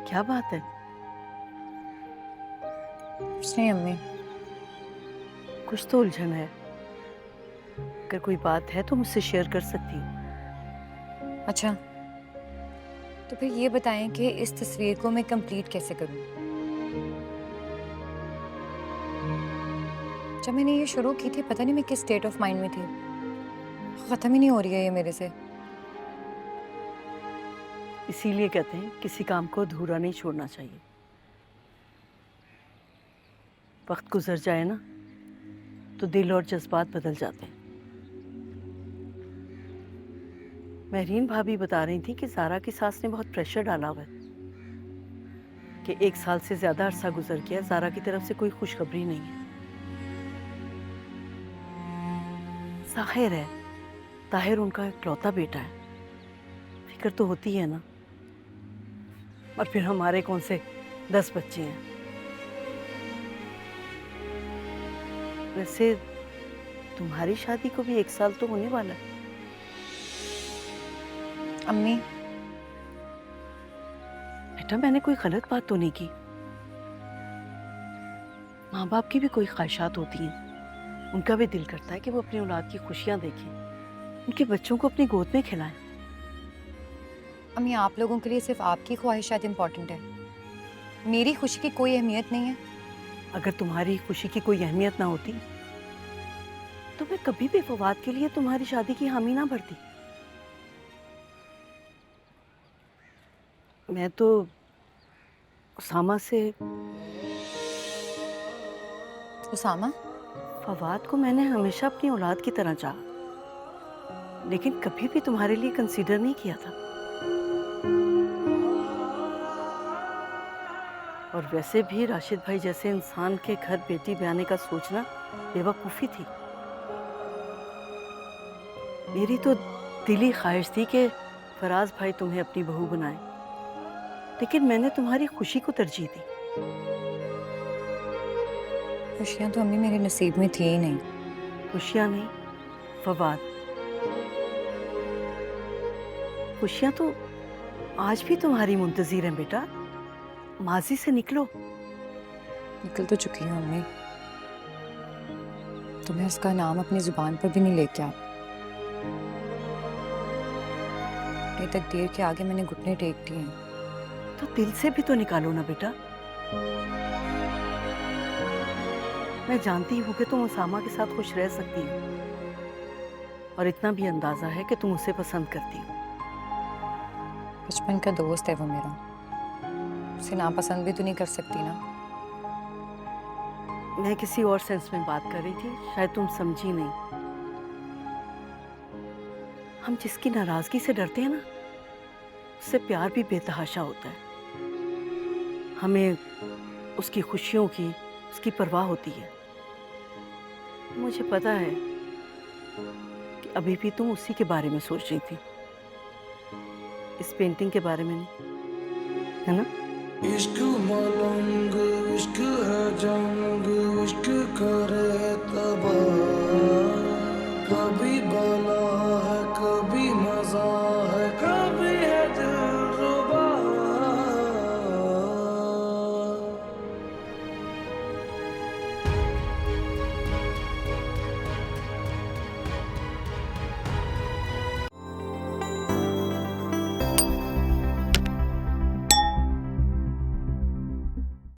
क्या बात है? कुछ नहीं अम्मी। कुछ तो उलझन है। अगर कोई बात है तो मुझसे शेयर कर सकती हो। अच्छा, तो फिर ये बताएं कि इस तस्वीर को मैं कंप्लीट कैसे करूं? जब मैंने ये शुरू की थी पता नहीं मैं किस स्टेट ऑफ माइंड में थी। खत्म ही नहीं हो रही है ये मेरे से। इसीलिए कहते हैं किसी काम को अधूरा नहीं छोड़ना चाहिए। वक्त गुजर जाए ना तो दिल और जज्बात बदल जाते हैं। महरीन भाभी बता रही थी कि ज़ारा की सास ने बहुत प्रेशर डाला हुआ है कि 1 साल से ज्यादा अरसा गुजर गया, ज़ारा की तरफ से कोई खुशखबरी नहीं है। साहिर है, ताहिर उनका इकलौता बेटा है, फिक्र तो होती है ना। और फिर हमारे कौन से 10 बच्चे हैं। वैसे तुम्हारी शादी को भी 1 साल तो होने वाला है। अम्मी, बेटा मैंने कोई गलत बात तो नहीं की। माँ बाप की भी कोई ख्वाहिशात होती हैं, उनका भी दिल करता है कि वो अपनी औलाद की खुशियां देखें, उनके बच्चों को अपनी गोद में खिलाएं। अम्मी आप लोगों के लिए सिर्फ आपकी ख्वाहिशात इम्पोर्टेंट है, मेरी खुशी की कोई अहमियत नहीं है। अगर तुम्हारी खुशी की कोई अहमियत ना होती तो मैं कभी भी फवाद के लिए तुम्हारी शादी की हामी ना भरती। मैं तो उसामा से, उसामा? फवाद को मैंने हमेशा अपनी औलाद की तरह चाहा, लेकिन कभी भी तुम्हारे लिए कंसीडर नहीं किया था। और वैसे भी राशिद भाई जैसे इंसान के घर बेटी ब्याने का सोचना बेवकूफ़ी थी। मेरी तो दिली ख्वाहिश थी कि फराज भाई तुम्हें अपनी बहू बनाए, लेकिन मैंने तुम्हारी खुशी को तरजीह दी। खुशियाँ तो अम्मी मेरे नसीब में थी ही नहीं। खुशियाँ नहीं, फवाद। खुशियाँ तो आज भी तुम्हारी मुंतजिर हैं बेटा। माजी से निकलो। निकल तो चुकी हूँ अम्मी, तो मैं उसका नाम अपनी जुबान पर भी नहीं लेके आ। अपनी तकदीर के आगे मैंने घुटने टेक दिए हैं। तो दिल से भी तो निकालो ना बेटा। मैं जानती हूँ कि तुम उसामा के साथ खुश रह सकती हो, और इतना भी अंदाजा है कि तुम उसे पसंद करती हो। बचपन का दोस्त है वो मेरा, उसे नापसंद भी तो नहीं कर सकती ना। मैं किसी और सेंस में बात कर रही थी, शायद तुम समझी नहीं। हम जिसकी नाराजगी से डरते हैं ना, उससे प्यार भी बेतहाशा होता है। हमें उसकी खुशियों की, उसकी परवाह होती है। मुझे पता है कि अभी भी तुम उसी के बारे में सोच रही थी, इस पेंटिंग के बारे में नहीं, है ना? इश्क मलंग इश्क है जंग इश्क करे तबाह